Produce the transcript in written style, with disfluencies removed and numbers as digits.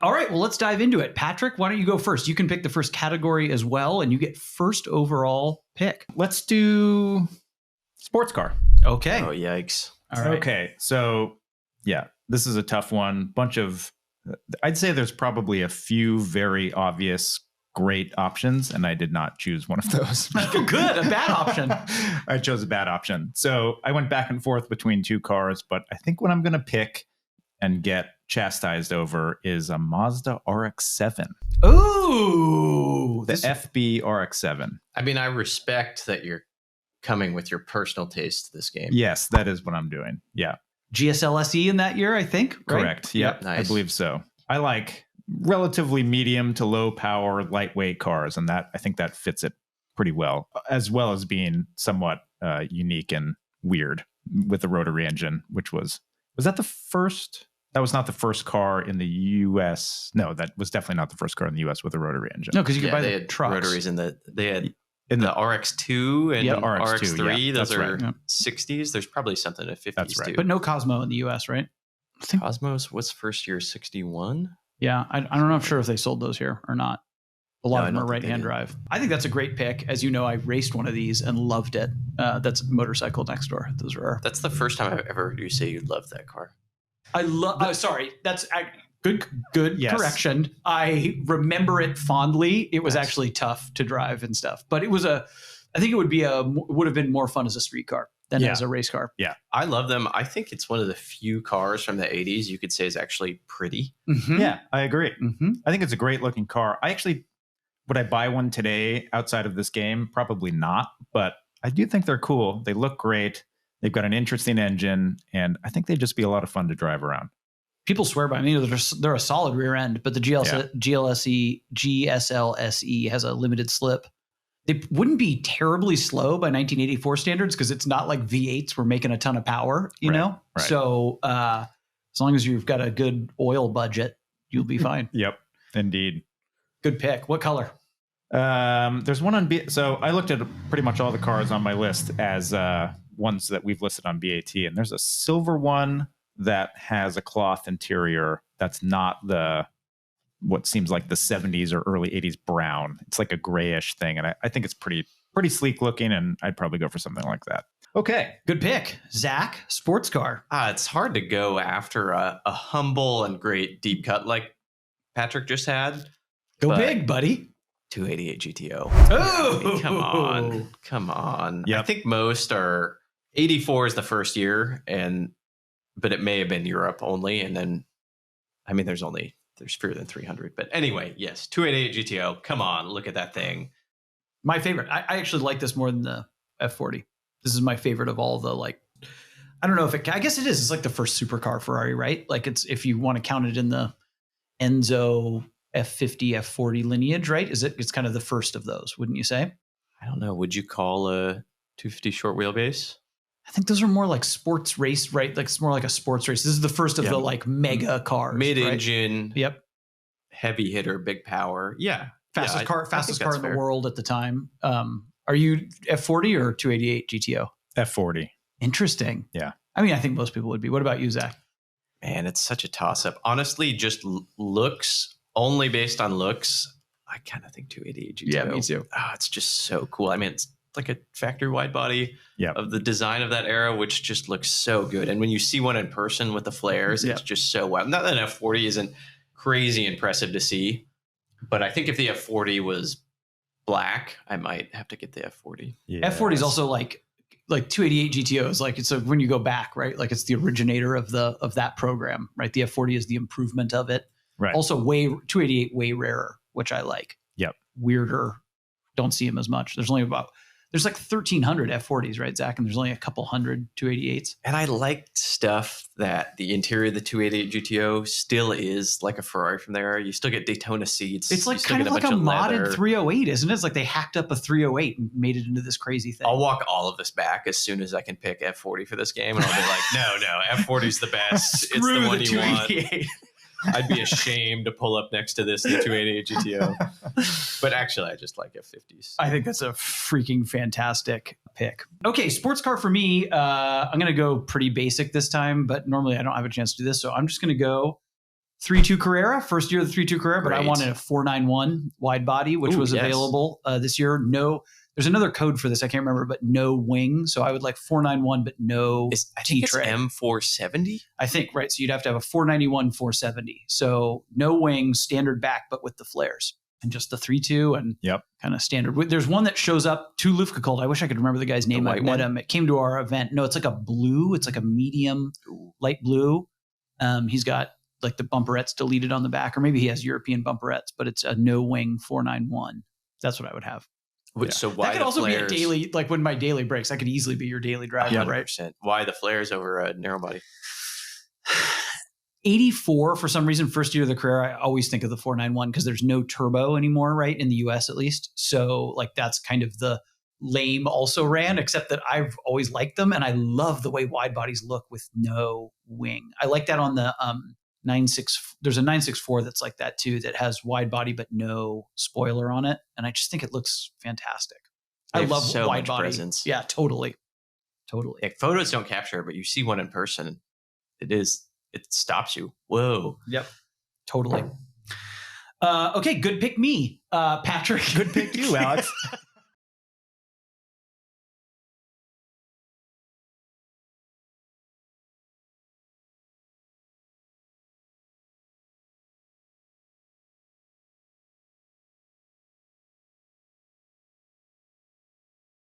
All right, well, let's dive into it. Patrick, why don't you go first? You can pick the first category as well, and you get first overall pick. Let's do sports car. Okay. Oh, yikes. All right. Okay. So, yeah, this is a tough one. I'd say there's probably a few very obvious great options, and I did not choose one of those. Good. A bad option. I chose a bad option. So I went back and forth between two cars, but I think what I'm going to pick and get chastised over is a Mazda RX-7. Ooh. The FB RX-7. I mean, I respect that you're coming with your personal taste to this game. Yes, that is what I'm doing. Yeah. GSL-SE in that year, I think. Right? Correct. Yep. Nice. I believe so. I like relatively medium to low power, lightweight cars, and I think that fits it pretty well as being somewhat unique and weird with the rotary engine, which was that the first? That was not the first car in the U.S. No, that was definitely not the first car in the U.S. with a rotary engine. No, because you could buy they the had trucks. rotaries they had the RX-2 and Yeah, RX-2, RX-3. yeah, Those are right. 60s. There's probably something in 50s That's right. too. But no Cosmo in the U.S., right? Cosmos, what's first year? 61? Yeah, I don't know. I'm sure if they sold those here or not. A lot No, of them I are don't think they right-hand did. drive. I think that's a great pick. As you know, I raced one of these and loved it. That's Motorcycle Next Door. Those are. That's the first time I've ever heard you say you loved that car. I love. Sorry, that's good. Yes. Correction. I remember it fondly. It was Nice. actually tough to drive and stuff, but it was I think it would have been more fun as a street car than Yeah. as a race car. I love them. I think it's one of the few cars from the 80s you could say is actually pretty. Mm-hmm. Yeah, I agree. Mm-hmm. I think it's a great looking car. Would I buy one today outside of this game? Probably not, but I do think they're cool. They look great. They've got an interesting engine, and I think they'd just be a lot of fun to drive around. People swear by me. They're a solid rear end, but the GSL-SE has a limited slip. They wouldn't be terribly slow by 1984 standards because it's not like V8s were making a ton of power, you know? right. So as long as you've got a good oil budget, you'll be fine. Yep, indeed. Good pick. What color? There's one on so I looked at pretty much all the cars on my list as ones that we've listed on BAT, and there's a silver one that has a cloth interior that's not what seems like the 70s or early 80s brown. It's like a grayish thing, and I think it's pretty sleek looking, and I'd probably go for something like that. Okay. Good pick. Zach, sports car. It's hard to go after a humble and great deep cut like Patrick just had. Go But- big, buddy. 288 GTO. Oh, I mean, come on. Yep. I think most are 84 is the first year, but it may have been Europe only, and then I mean there's fewer than 300. But anyway, yes, 288 GTO. Come on, look at that thing. My favorite. I actually like this more than the F40. This is my favorite of all the I don't know if I guess it is. It's like the first supercar Ferrari, right? Like it's if you want to count it in the Enzo F50, F40 lineage, right? It's kind of the first of those, wouldn't you say? I don't know. Would you call a 250 short wheelbase? I think those are more like sports race, right? Like it's more like a sports race. This is the first of Yeah. the mega cars. Mid-engine, Right? Yep. heavy hitter, big power. Yeah. Fastest I car think in that's the fair. world at the time. Are you F40 or 288 GTO? F40. Interesting. Yeah. I mean, I think most people would be. What about you, Zach? Man, it's such a toss-up. Honestly, just looks, only based on looks, I kind of think 288 GTO. Yeah, me too. It's just so cool. I mean, it's like a factory wide body Yep. of the design of that era, which just looks so good. And when you see one in person with the flares, Yep. it's just so wild. Not that an F40 isn't crazy impressive to see, but I think if the F40 was black, I might have to get the F40. Yeah. F40 is also like 288 GTO is like, it's when you go back, right? Like it's the originator of that program, right? The F40 is the improvement of it. Right. Also 288 way rarer, which I like. Yep. Weirder. Don't see them as much. There's like 1,300 F40s, right, Zach? And there's only a couple hundred 288s. And I like stuff that the interior of the 288 GTO still is like a Ferrari from there. You still get Daytona seats. It's You like still kind of get like a bunch modded leather. 308, isn't it? It's like they hacked up a 308 and made it into this crazy thing. I'll walk all of this back as soon as I can pick F40 for this game. And I'll be like, no, F40 is the best. It's Screw the one you want. 288. I'd be ashamed to pull up next to this in the 288 GTO. But actually, I just like F50s. I think that's a freaking fantastic pick. Okay, sports car for me. I'm going to go pretty basic this time, but normally I don't have a chance to do this. So I'm just going to go 3.2 Carrera, first year of the 3.2 Carrera, but I Great. wanted a 491 wide body, which was available this year. No, there's another code for this. I can't remember, but no wing. So I would like 491, but no I think it's T-tray. M470. I think, right. So you'd have to have a 491, 470. So no wing, standard back, but with the flares and just the 3.2 and kind of standard. There's one that shows up to Luftgekühlt. I wish I could remember the guy's name. I met him. It came to our event. No, it's like a blue. It's like a medium light blue. He's got like the bumperettes deleted on the back, or maybe he has European bumperettes, but it's a no wing 491. That's what I would have. So why that could also flares? Be a daily, like when my daily breaks, that could easily be your daily driver, 100%. Right? Why the flares over a narrow body? 84 for some reason, first year of the Carrera, I always think of the 491 because there's no turbo anymore, right? In the US at least. So like that's kind of the lame also ran, except that I've always liked them. And I love the way wide bodies look with no wing. I like that on the 9.6. There's a 964 that's like that too, that has wide body but no spoiler on it, and I just think it looks fantastic. I love so wide much body presence. Yeah, totally. Like, photos don't capture it, but you see one in person, it stops you. Whoa. Yep, totally. Okay, good pick me, Patrick. Good pick you, Alex.